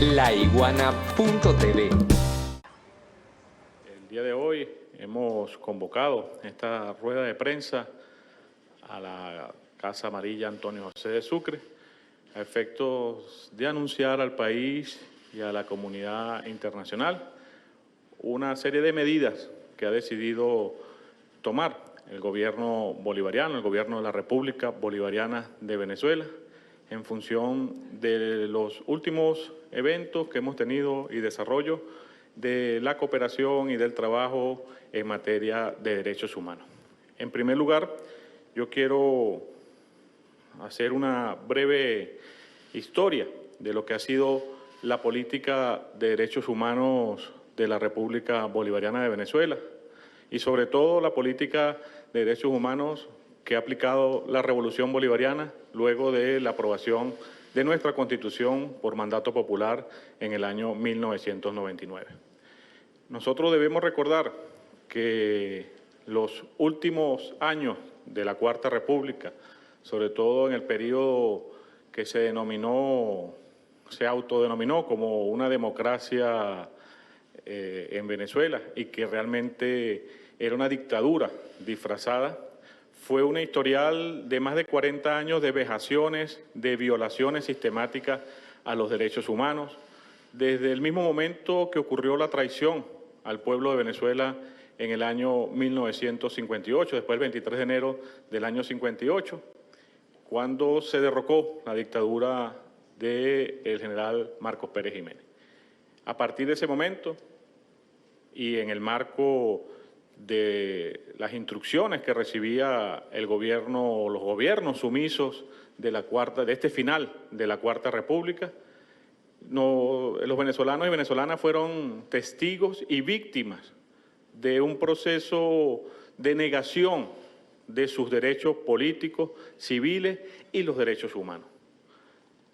laiguana.tv. El día de hoy hemos convocado esta rueda de prensa a la Casa Amarilla Antonio José de Sucre a efectos de anunciar al país y a la comunidad internacional una serie de medidas que ha decidido tomar el gobierno bolivariano, el gobierno de la República Bolivariana de Venezuela, en función de los últimos eventos que hemos tenido y desarrollo de la cooperación y del trabajo en materia de derechos humanos. En primer lugar, yo quiero hacer una breve historia de lo que ha sido la política de derechos humanos de la República Bolivariana de Venezuela y sobre todo la política de derechos humanos que ha aplicado la Revolución Bolivariana luego de la aprobación de nuestra Constitución por mandato popular en el año 1999. Nosotros debemos recordar que los últimos años de la Cuarta República, sobre todo en el periodo que se autodenominó como una democracia en Venezuela y que realmente era una dictadura disfrazada, fue un historial de más de 40 años de vejaciones, de violaciones sistemáticas a los derechos humanos, desde el mismo momento que ocurrió la traición al pueblo de Venezuela en el año 1958, después del 23 de enero del año 58, cuando se derrocó la dictadura del general Marcos Pérez Jiménez. A partir de ese momento, y en el marco de las instrucciones que recibía el gobierno, los gobiernos sumisos de este final de la Cuarta República, los venezolanos y venezolanas fueron testigos y víctimas de un proceso de negación de sus derechos políticos, civiles y los derechos humanos.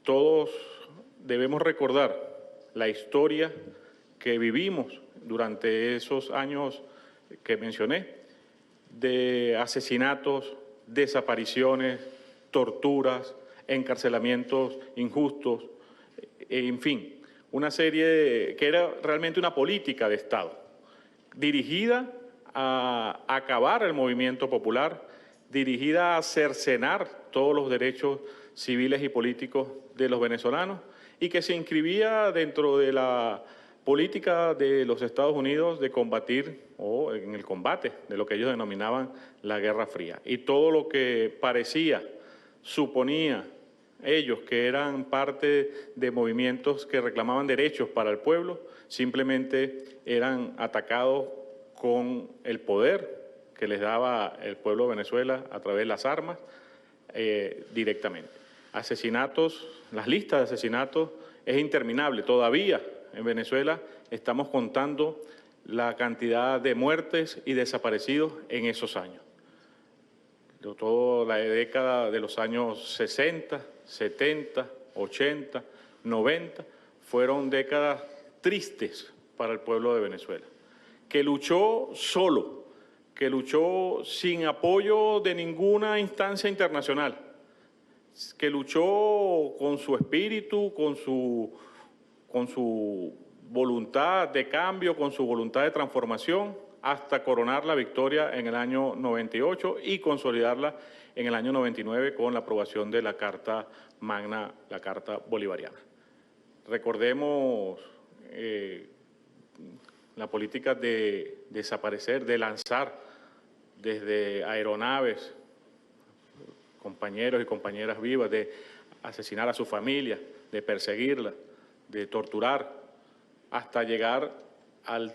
Todos debemos recordar la historia que vivimos durante esos años que mencioné, de asesinatos, desapariciones, torturas, encarcelamientos injustos, en fin, una serie que era realmente una política de Estado, dirigida a acabar el movimiento popular, dirigida a cercenar todos los derechos civiles y políticos de los venezolanos y que se inscribía dentro de la política de los Estados Unidos de combatir o en el combate de lo que ellos denominaban la Guerra Fría. Y todo lo que suponía ellos que eran parte de movimientos que reclamaban derechos para el pueblo, simplemente eran atacados con el poder que les daba el pueblo de Venezuela a través de las armas directamente. Asesinatos, las listas de asesinatos es interminable. Todavía en Venezuela estamos contando la cantidad de muertes y desaparecidos en esos años. Toda la década de los años 60, 70, 80, 90 fueron décadas tristes para el pueblo de Venezuela, que luchó solo, que luchó sin apoyo de ninguna instancia internacional, que luchó con su espíritu, con su voluntad de cambio, con su voluntad de transformación, hasta coronar la victoria en el año 98 y consolidarla en el año 99 con la aprobación de la Carta Magna, la Carta Bolivariana. Recordemos la política de desaparecer, de lanzar desde aeronaves compañeros y compañeras vivas, de asesinar a su familia, de perseguirla, de torturar, hasta llegar al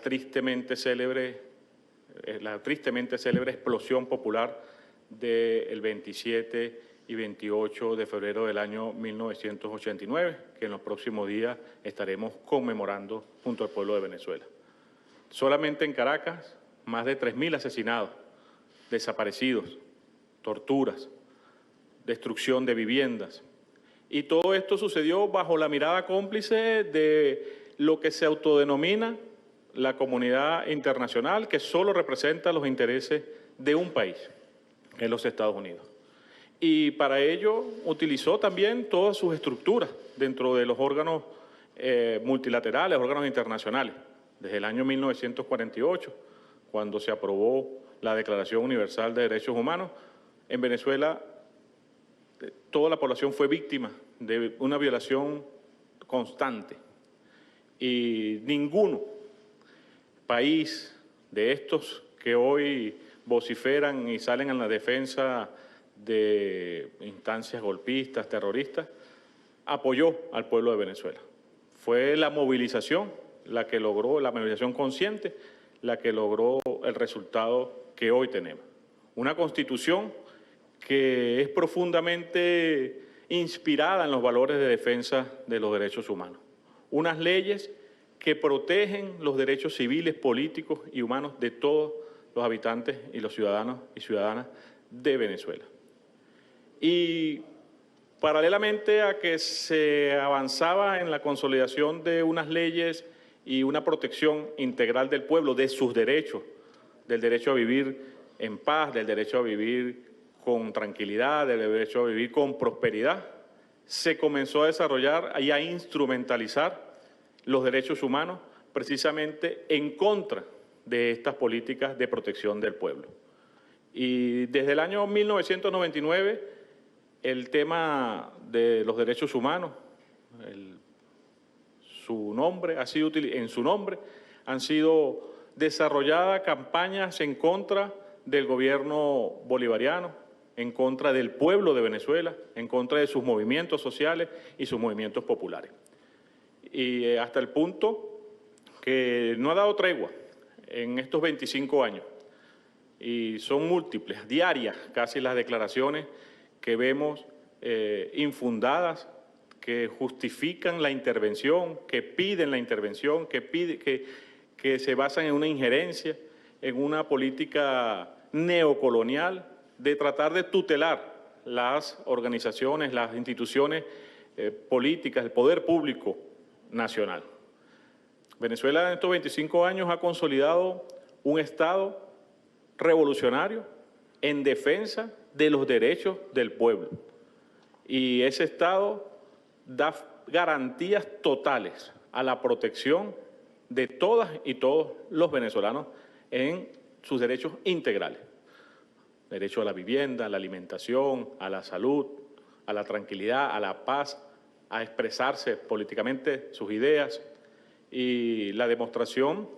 la tristemente célebre explosión popular del 27 y 28 de febrero del año 1989, que en los próximos días estaremos conmemorando junto al pueblo de Venezuela. Solamente en Caracas, más de 3.000 asesinados, desaparecidos, torturas, destrucción de viviendas. Y todo esto sucedió bajo la mirada cómplice de lo que se autodenomina la comunidad internacional, que solo representa los intereses de un país, en los Estados Unidos. Y para ello utilizó también todas sus estructuras dentro de los órganos multilaterales, órganos internacionales. Desde el año 1948, cuando se aprobó la Declaración Universal de Derechos Humanos, en Venezuela toda la población fue víctima de una violación constante. Y ningún país de estos que hoy vociferan y salen en la defensa de instancias golpistas, terroristas, apoyó al pueblo de Venezuela. Fue la movilización la que logró, la movilización consciente, la que logró el resultado que hoy tenemos. Una Constitución que es profundamente inspirada en los valores de defensa de los derechos humanos. Unas leyes que protegen los derechos civiles, políticos y humanos de todos los habitantes y los ciudadanos y ciudadanas de Venezuela. Y paralelamente a que se avanzaba en la consolidación de unas leyes y una protección integral del pueblo, de sus derechos, del derecho a vivir en paz, del derecho a vivir con tranquilidad, del derecho a vivir con prosperidad, se comenzó a desarrollar y a instrumentalizar los derechos humanos precisamente en contra de estas políticas de protección del pueblo. Y desde el año 1999, el tema de los derechos humanos, en su nombre han sido desarrolladas campañas en contra del gobierno bolivariano, en contra del pueblo de Venezuela, en contra de sus movimientos sociales y sus movimientos populares. Y hasta el punto que no ha dado tregua en estos 25 años. Y son múltiples, diarias casi las declaraciones que vemos infundadas, que justifican la intervención, que piden la intervención, que se basan en una injerencia, en una política neocolonial de tratar de tutelar las organizaciones, las instituciones políticas, el poder público nacional. Venezuela en estos 25 años ha consolidado un Estado revolucionario en defensa de los derechos del pueblo. Y ese Estado da garantías totales a la protección de todas y todos los venezolanos en sus derechos integrales. Derecho a la vivienda, a la alimentación, a la salud, a la tranquilidad, a la paz, a expresarse políticamente sus ideas. Y la demostración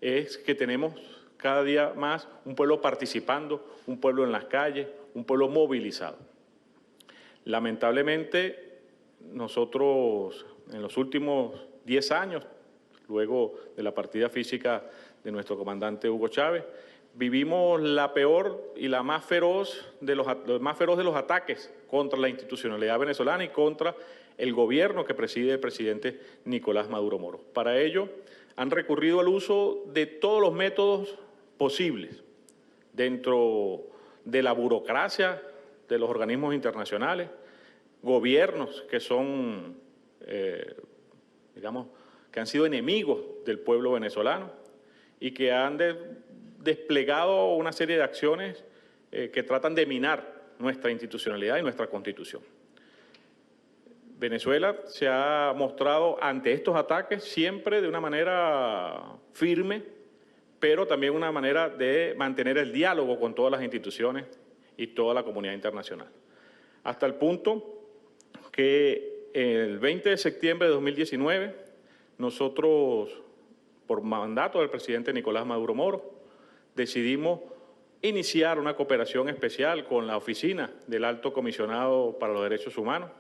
es que tenemos cada día más un pueblo participando, un pueblo en las calles, un pueblo movilizado. Lamentablemente, nosotros en los últimos 10 años, luego de la partida física de nuestro comandante Hugo Chávez, vivimos la peor y la más feroz de los ataques contra la institucionalidad venezolana y contra el gobierno que preside el presidente Nicolás Maduro Moro. Para ello, han recurrido al uso de todos los métodos posibles dentro de la burocracia de los organismos internacionales, gobiernos que son, que han sido enemigos del pueblo venezolano y que han desplegado una serie de acciones que tratan de minar nuestra institucionalidad y nuestra Constitución. Venezuela se ha mostrado ante estos ataques siempre de una manera firme, pero también una manera de mantener el diálogo con todas las instituciones y toda la comunidad internacional. Hasta el punto que el 20 de septiembre de 2019, nosotros, por mandato del presidente Nicolás Maduro Moro, decidimos iniciar una cooperación especial con la Oficina del Alto Comisionado para los Derechos Humanos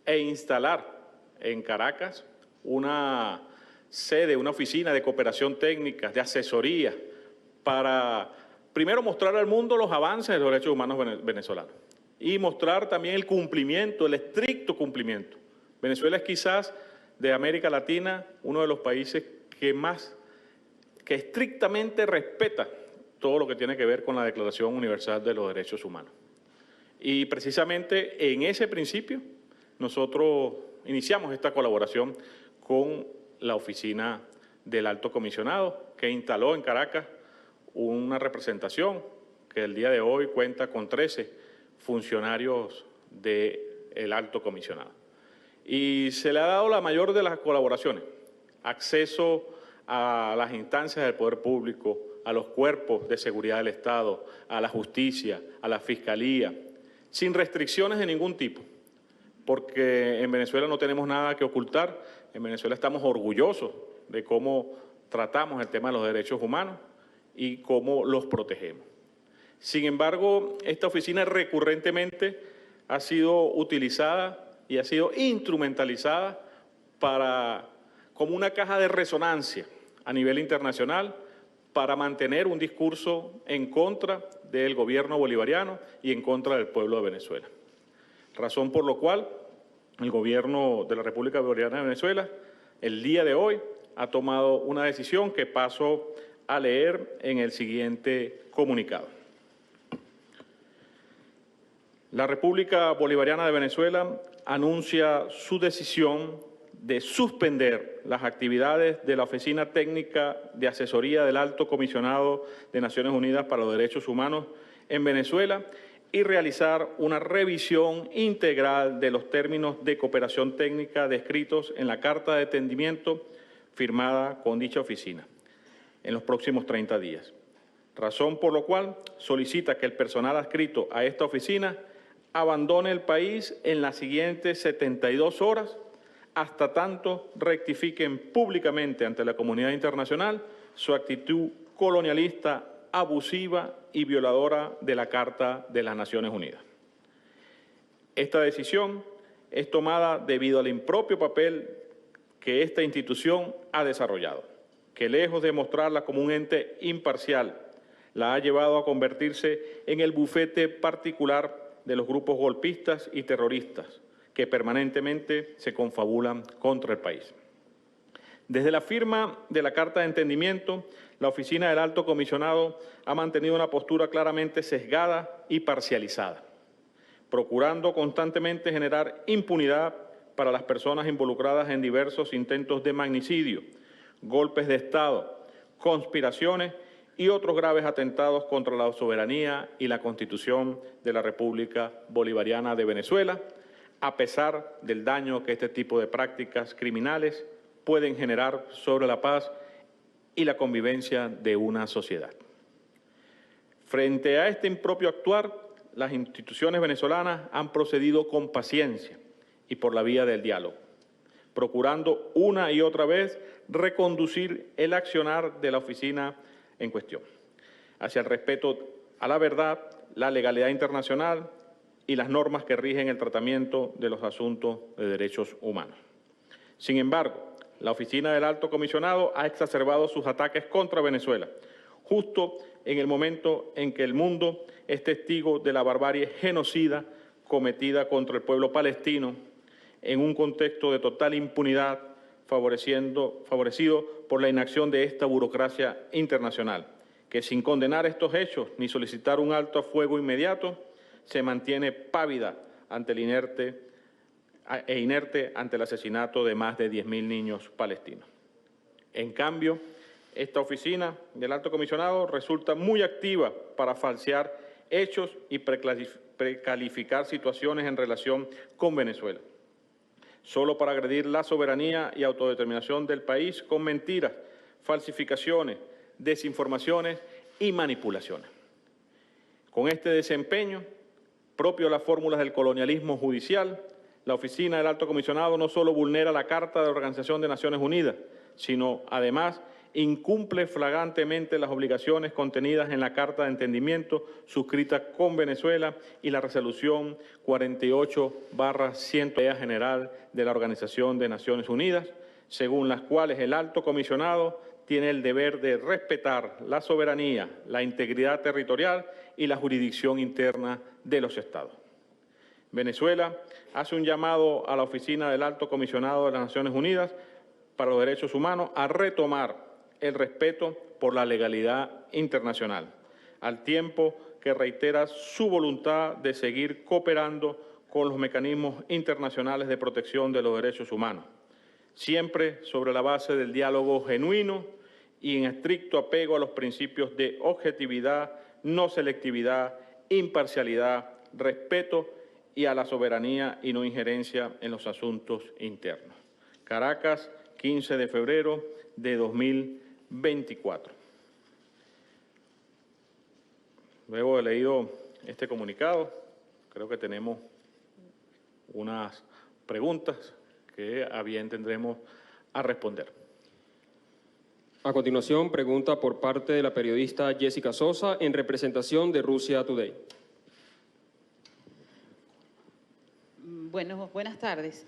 e instalar en Caracas una sede, una oficina de cooperación técnica, de asesoría, para primero mostrar al mundo los avances de los derechos humanos venezolanos y mostrar también el cumplimiento, el estricto cumplimiento. Venezuela es quizás de América Latina uno de los países que estrictamente respeta todo lo que tiene que ver con la Declaración Universal de los Derechos Humanos. Y precisamente en ese principio nosotros iniciamos esta colaboración con la Oficina del Alto Comisionado, que instaló en Caracas una representación que el día de hoy cuenta con 13 funcionarios del Alto Comisionado. y se le ha dado la mayor de las colaboraciones, acceso a las instancias del poder público, a los cuerpos de seguridad del Estado, a la justicia, a la fiscalía, sin restricciones de ningún tipo, porque en Venezuela no tenemos nada que ocultar. En Venezuela estamos orgullosos de cómo tratamos el tema de los derechos humanos y cómo los protegemos. Sin embargo, esta oficina recurrentemente ha sido utilizada y ha sido instrumentalizada como una caja de resonancia a nivel internacional para mantener un discurso en contra del gobierno bolivariano y en contra del pueblo de Venezuela. Razón por la cual el gobierno de la República Bolivariana de Venezuela, el día de hoy, ha tomado una decisión que paso a leer en el siguiente comunicado. La República Bolivariana de Venezuela anuncia su decisión de suspender las actividades de la Oficina Técnica de Asesoría del Alto Comisionado de Naciones Unidas para los Derechos Humanos en Venezuela y realizar una revisión integral de los términos de cooperación técnica descritos en la Carta de Entendimiento firmada con dicha oficina en los próximos 30 días. Razón por la cual solicita que el personal adscrito a esta oficina abandone el país en las siguientes 72 horas hasta tanto rectifiquen públicamente ante la comunidad internacional su actitud colonialista, abusiva y violadora de la Carta de las Naciones Unidas. Esta decisión es tomada debido al impropio papel que esta institución ha desarrollado, que lejos de mostrarla como un ente imparcial, la ha llevado a convertirse en el bufete particular de los grupos golpistas y terroristas que permanentemente se confabulan contra el país. Desde la firma de la Carta de Entendimiento, la Oficina del Alto Comisionado ha mantenido una postura claramente sesgada y parcializada, procurando constantemente generar impunidad para las personas involucradas en diversos intentos de magnicidio, golpes de Estado, conspiraciones y otros graves atentados contra la soberanía y la Constitución de la República Bolivariana de Venezuela, a pesar del daño que este tipo de prácticas criminales pueden generar sobre la paz y la convivencia de una sociedad. Frente a este impropio actuar, las instituciones venezolanas han procedido con paciencia y por la vía del diálogo, procurando una y otra vez reconducir el accionar de la oficina en cuestión hacia el respeto a la verdad, la legalidad internacional y las normas que rigen el tratamiento de los asuntos de derechos humanos. Sin embargo, la Oficina del Alto Comisionado ha exacerbado sus ataques contra Venezuela, justo en el momento en que el mundo es testigo de la barbarie genocida cometida contra el pueblo palestino en un contexto de total impunidad favorecido por la inacción de esta burocracia internacional, que sin condenar estos hechos ni solicitar un alto a fuego inmediato, se mantiene pávida ante el inerte ante el asesinato de más de 10.000 niños palestinos. En cambio, esta oficina del Alto Comisionado resulta muy activa para falsear hechos y precalificar situaciones en relación con Venezuela, solo para agredir la soberanía y autodeterminación del país con mentiras, falsificaciones, desinformaciones y manipulaciones. Con este desempeño, propio de las fórmulas del colonialismo judicial, la Oficina del Alto Comisionado no solo vulnera la Carta de la Organización de Naciones Unidas, sino además incumple flagrantemente las obligaciones contenidas en la Carta de Entendimiento suscrita con Venezuela y la Resolución 48/100 General de la Organización de Naciones Unidas, según las cuales el Alto Comisionado tiene el deber de respetar la soberanía, la integridad territorial y la jurisdicción interna de los Estados. Venezuela hace un llamado a la Oficina del Alto Comisionado de las Naciones Unidas para los Derechos Humanos a retomar el respeto por la legalidad internacional, al tiempo que reitera su voluntad de seguir cooperando con los mecanismos internacionales de protección de los derechos humanos, siempre sobre la base del diálogo genuino y en estricto apego a los principios de objetividad, no selectividad, imparcialidad, respeto y a la soberanía y no injerencia en los asuntos internos. Caracas, 15 de febrero de 2024. Luego de leído este comunicado, creo que tenemos unas preguntas que a bien tendremos a responder. A continuación, pregunta por parte de la periodista Jessica Sosa en representación de Russia Today. Buenas tardes.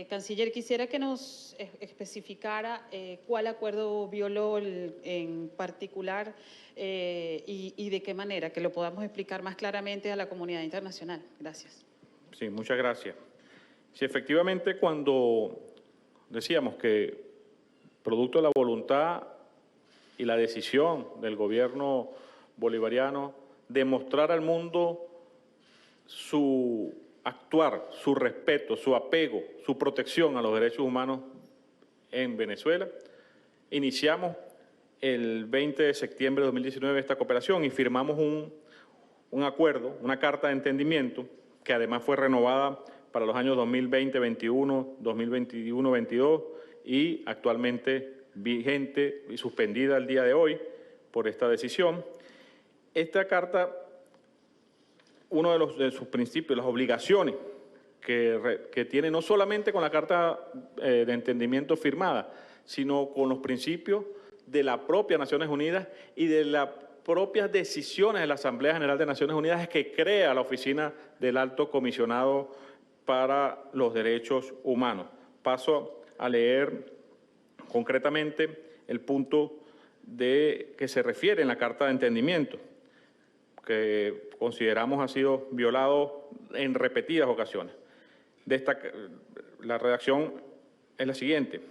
Canciller, quisiera que nos especificara cuál acuerdo violó en particular y de qué manera, que lo podamos explicar más claramente a la comunidad internacional. Gracias. Sí, muchas gracias. Sí, efectivamente, cuando decíamos que producto de la voluntad y la decisión del gobierno bolivariano de mostrar al mundo su actuar, su respeto, su apego, su protección a los derechos humanos en Venezuela, iniciamos el 20 de septiembre de 2019 esta cooperación y firmamos un acuerdo, una carta de entendimiento que además fue renovada para los años 2020-21, 2021-22 y actualmente vigente y suspendida el día de hoy por esta decisión. Esta carta, uno de sus principios, las obligaciones que tiene no solamente con la carta de entendimiento firmada, sino con los principios de la propia Naciones Unidas y de las propias decisiones de la Asamblea General de Naciones Unidas es que crea la Oficina del Alto Comisionado para los Derechos Humanos. Paso a leer concretamente el punto que se refiere en la Carta de Entendimiento, que consideramos ha sido violado en repetidas ocasiones. La redacción es la siguiente,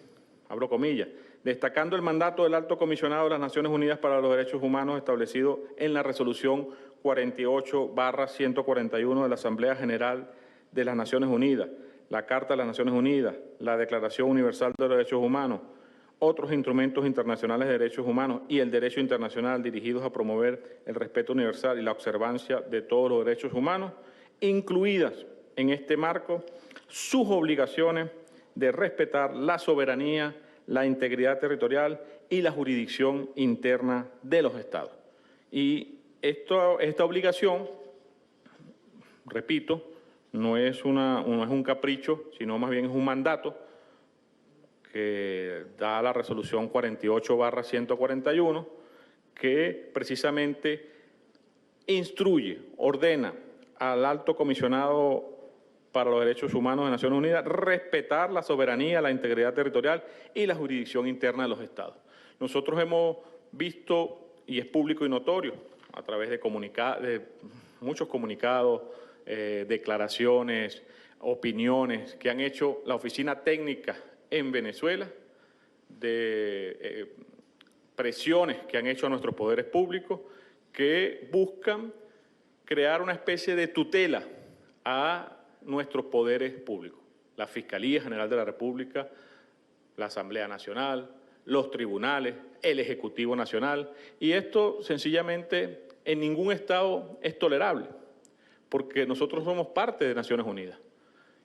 abro comillas, destacando el mandato del Alto Comisionado de las Naciones Unidas para los Derechos Humanos establecido en la Resolución 48/141 de la Asamblea General de las Naciones Unidas, la Carta de las Naciones Unidas, la Declaración Universal de los Derechos Humanos, otros instrumentos internacionales de derechos humanos y el derecho internacional dirigidos a promover el respeto universal y la observancia de todos los derechos humanos, incluidas en este marco sus obligaciones de respetar la soberanía, la integridad territorial y la jurisdicción interna de los Estados. Y esta obligación, repito, no es un capricho, sino más bien es un mandato que da la resolución 48/141, que precisamente instruye, ordena al Alto Comisionado para los Derechos Humanos de Naciones Unidas respetar la soberanía, la integridad territorial y la jurisdicción interna de los Estados. Nosotros hemos visto, y es público y notorio, a través de muchos comunicados, declaraciones, opiniones que han hecho la Oficina Técnica en Venezuela, de presiones que han hecho a nuestros poderes públicos que buscan crear una especie de tutela a nuestros poderes públicos, la Fiscalía General de la República, la Asamblea Nacional, los tribunales, el Ejecutivo Nacional, y esto sencillamente en ningún Estado es tolerable, porque nosotros somos parte de Naciones Unidas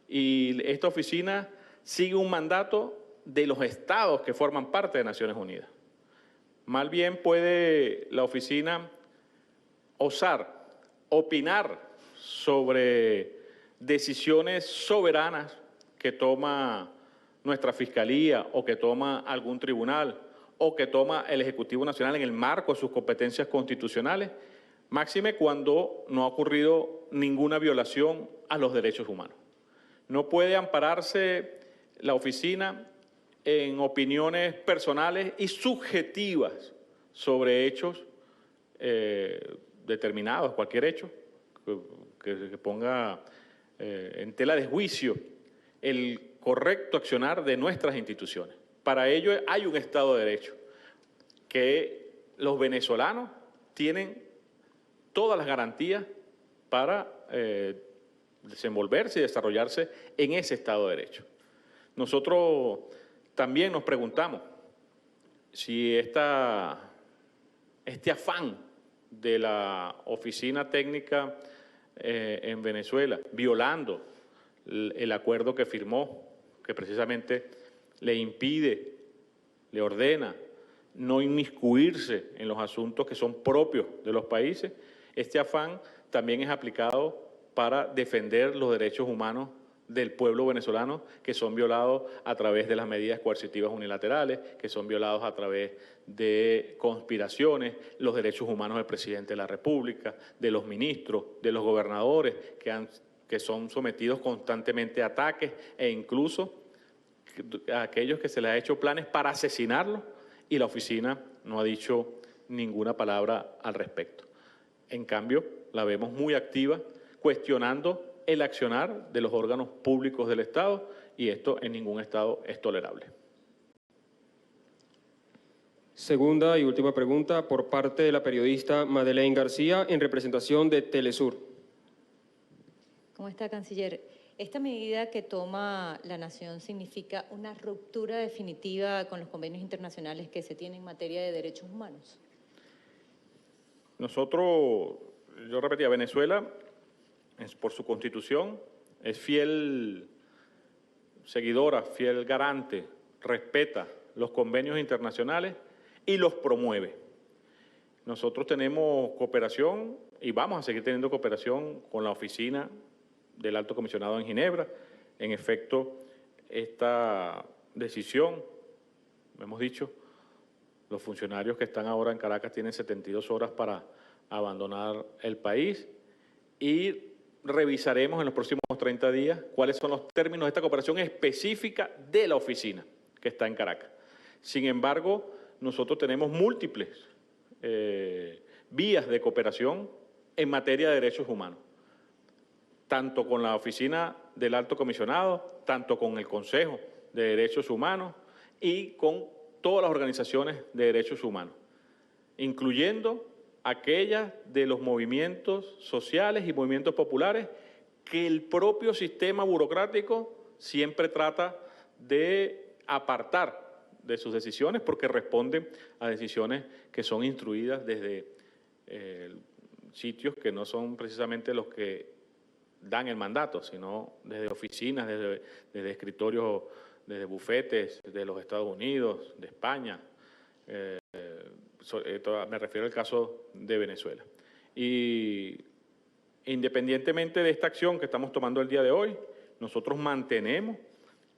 y esta oficina sigue un mandato de los Estados que forman parte de Naciones Unidas. Más bien puede la oficina osar, opinar sobre decisiones soberanas que toma nuestra Fiscalía o que toma algún tribunal o que toma el Ejecutivo Nacional en el marco de sus competencias constitucionales, máxime cuando no ha ocurrido ninguna violación a los derechos humanos. No puede ampararse la oficina en opiniones personales y subjetivas sobre hechos determinados, cualquier hecho que ponga en tela de juicio el correcto accionar de nuestras instituciones. Para ello hay un Estado de Derecho que los venezolanos tienen todas las garantías para desenvolverse y desarrollarse en ese Estado de Derecho. Nosotros también nos preguntamos si este afán de la Oficina Técnica en Venezuela, violando el acuerdo que firmó, que precisamente le impide, le ordena no inmiscuirse en los asuntos que son propios de los países, este afán también es aplicado para defender los derechos humanos del pueblo venezolano, que son violados a través de las medidas coercitivas unilaterales, que son violados a través de conspiraciones, los derechos humanos del presidente de la República, de los ministros, de los gobernadores, que son sometidos constantemente a ataques e incluso a aquellos que se les ha hecho planes para asesinarlos y la oficina no ha dicho ninguna palabra al respecto. En cambio, la vemos muy activa cuestionando el accionar de los órganos públicos del Estado y esto en ningún Estado es tolerable. Segunda y última pregunta por parte de la periodista Madeleine García en representación de Telesur. ¿Cómo está, canciller? ¿Esta medida que toma la Nación significa una ruptura definitiva con los convenios internacionales que se tienen en materia de derechos humanos? Nosotros, yo repetía, Venezuela, por su Constitución, es fiel seguidora, fiel garante, respeta los convenios internacionales y los promueve. Nosotros tenemos cooperación y vamos a seguir teniendo cooperación con la oficina del Alto Comisionado en Ginebra. En efecto, esta decisión, hemos dicho, los funcionarios que están ahora en Caracas tienen 72 horas para abandonar el país y revisaremos en los próximos 30 días cuáles son los términos de esta cooperación específica de la oficina que está en Caracas. Sin embargo, nosotros tenemos múltiples vías de cooperación en materia de derechos humanos, tanto con la oficina del Alto Comisionado, tanto con el Consejo de Derechos Humanos y con todas las organizaciones de derechos humanos, incluyendo aquellas de los movimientos sociales y movimientos populares que el propio sistema burocrático siempre trata de apartar de sus decisiones porque responden a decisiones que son instruidas desde sitios que no son precisamente los que dan el mandato, sino desde oficinas, desde escritorios, desde bufetes de los Estados Unidos, de España. Me refiero al caso de Venezuela. Y independientemente de esta acción que estamos tomando el día de hoy, nosotros mantenemos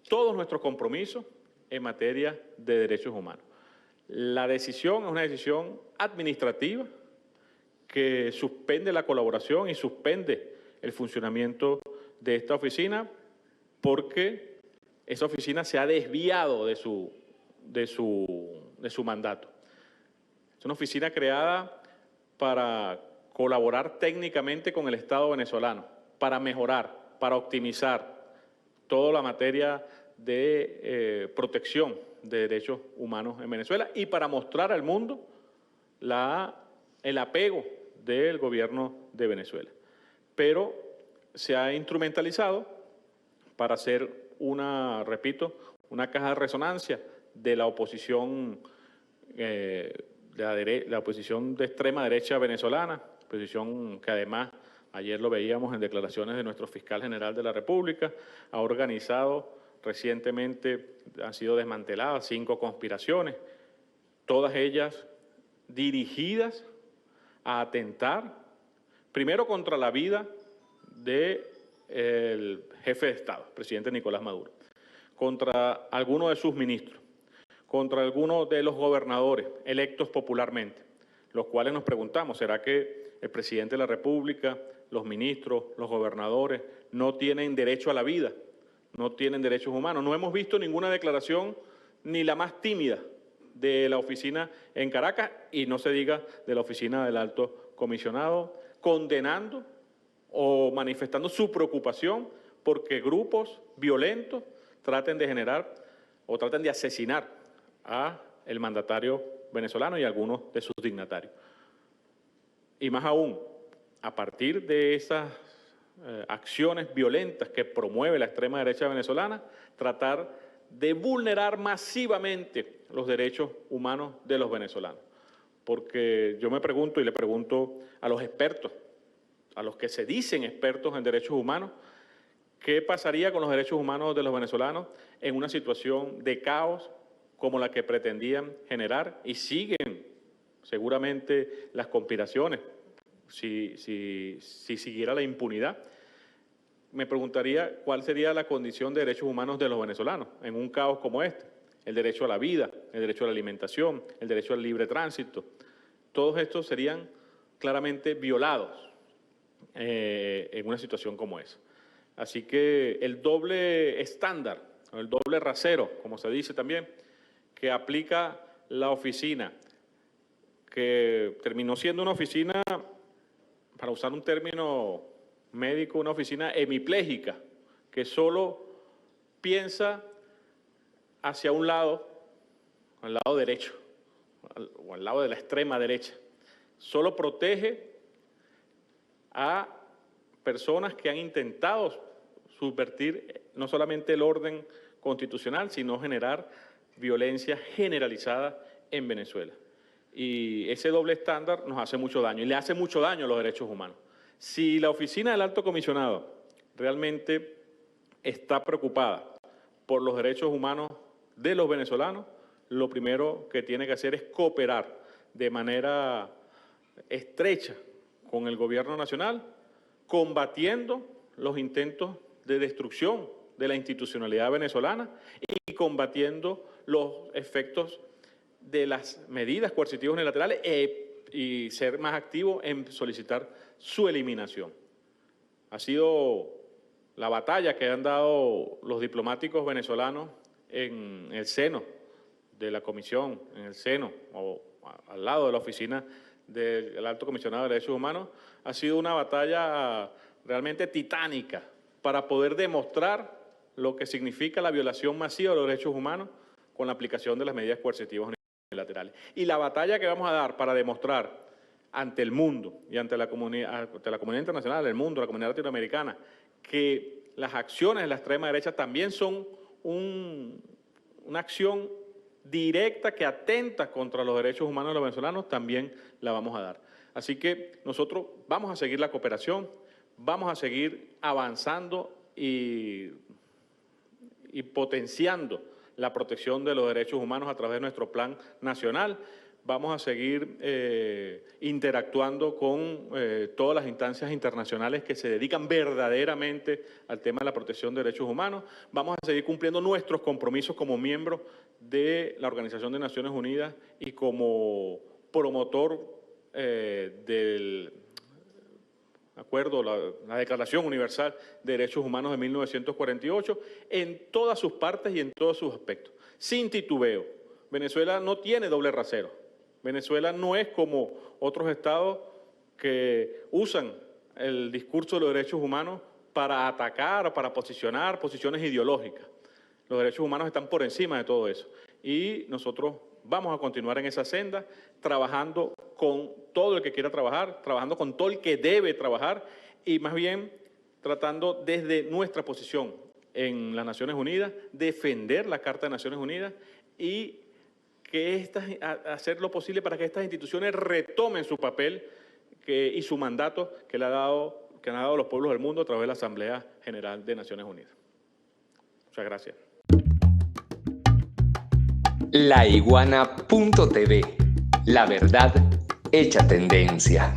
todos nuestros compromisos en materia de derechos humanos. La decisión es una decisión administrativa que suspende la colaboración y suspende el funcionamiento de esta oficina porque esa oficina se ha desviado de su mandato. Es una oficina creada para colaborar técnicamente con el Estado venezolano, para mejorar, para optimizar toda la materia de protección de derechos humanos en Venezuela y para mostrar al mundo el apego del gobierno de Venezuela. Pero se ha instrumentalizado para hacer repito, una caja de resonancia de la oposición la oposición de extrema derecha venezolana, oposición que además, ayer lo veíamos en declaraciones de nuestro fiscal general de la República, ha organizado recientemente, han sido desmanteladas 5 conspiraciones, todas ellas dirigidas a atentar, primero contra la vida del jefe de Estado, presidente Nicolás Maduro, contra algunos de sus ministros, contra algunos de los gobernadores electos popularmente, los cuales nos preguntamos, ¿será que el presidente de la República, los ministros, los gobernadores no tienen derecho a la vida, no tienen derechos humanos? No hemos visto ninguna declaración, ni la más tímida, de la oficina en Caracas y no se diga de la oficina del Alto Comisionado, condenando o manifestando su preocupación porque grupos violentos traten de generar o traten de asesinar a el mandatario venezolano y a algunos de sus dignatarios. Y más aún, a partir de esas acciones violentas que promueve la extrema derecha venezolana, tratar de vulnerar masivamente los derechos humanos de los venezolanos. Porque yo me pregunto y le pregunto a los expertos a los que se dicen expertos en derechos humanos, ¿qué pasaría con los derechos humanos de los venezolanos en una situación de caos como la que pretendían generar? Y siguen seguramente las conspiraciones, si siguiera la impunidad. Me preguntaría cuál sería la condición de derechos humanos de los venezolanos en un caos como este. El derecho a la vida, el derecho a la alimentación, el derecho al libre tránsito. Todos estos serían claramente violados en una situación como esa. Así que el doble estándar, o el doble rasero, como se dice también, que aplica la oficina, que terminó siendo una oficina, para usar un término médico, una oficina hemipléjica, que solo piensa hacia un lado, al lado derecho, o al lado de la extrema derecha. Solo protege a personas que han intentado subvertir no solamente el orden constitucional, sino generar violencia generalizada en Venezuela. Y ese doble estándar nos hace mucho daño, y le hace mucho daño a los derechos humanos. Si la Oficina del Alto Comisionado realmente está preocupada por los derechos humanos de los venezolanos, lo primero que tiene que hacer es cooperar de manera estrecha con el gobierno nacional, combatiendo los intentos de destrucción de la institucionalidad venezolana y combatiendo los efectos de las medidas coercitivas unilaterales y ser más activo en solicitar su eliminación. Ha sido la batalla que han dado los diplomáticos venezolanos en el seno de la comisión, en el seno o al lado de la oficina del Alto Comisionado de Derechos Humanos, ha sido una batalla realmente titánica para poder demostrar lo que significa la violación masiva de los derechos humanos con la aplicación de las medidas coercitivas unilaterales. Y la batalla que vamos a dar para demostrar ante el mundo y ante la comunidad internacional, el mundo, la comunidad latinoamericana, que las acciones de la extrema derecha también son una acción directa que atenta contra los derechos humanos de los venezolanos, también la vamos a dar. Así que nosotros vamos a seguir la cooperación, vamos a seguir avanzando y potenciando la protección de los derechos humanos a través de nuestro plan nacional. Vamos a seguir interactuando con todas las instancias internacionales que se dedican verdaderamente al tema de la protección de derechos humanos. Vamos a seguir cumpliendo nuestros compromisos como miembros de la Organización de Naciones Unidas y como promotor del acuerdo, la Declaración Universal de Derechos Humanos de 1948, en todas sus partes y en todos sus aspectos. Sin titubeo, Venezuela no tiene doble rasero. Venezuela no es como otros estados que usan el discurso de los derechos humanos para atacar, para posicionar posiciones ideológicas. Los derechos humanos están por encima de todo eso. Y nosotros vamos a continuar en esa senda, trabajando con todo el que quiera trabajar, trabajando con todo el que debe trabajar y más bien tratando desde nuestra posición en las Naciones Unidas, defender la Carta de Naciones Unidas y hacer lo posible para que estas instituciones retomen su papel y su mandato que han dado los pueblos del mundo a través de la Asamblea General de Naciones Unidas. Muchas gracias. Laiguana.tv, la verdad hecha tendencia.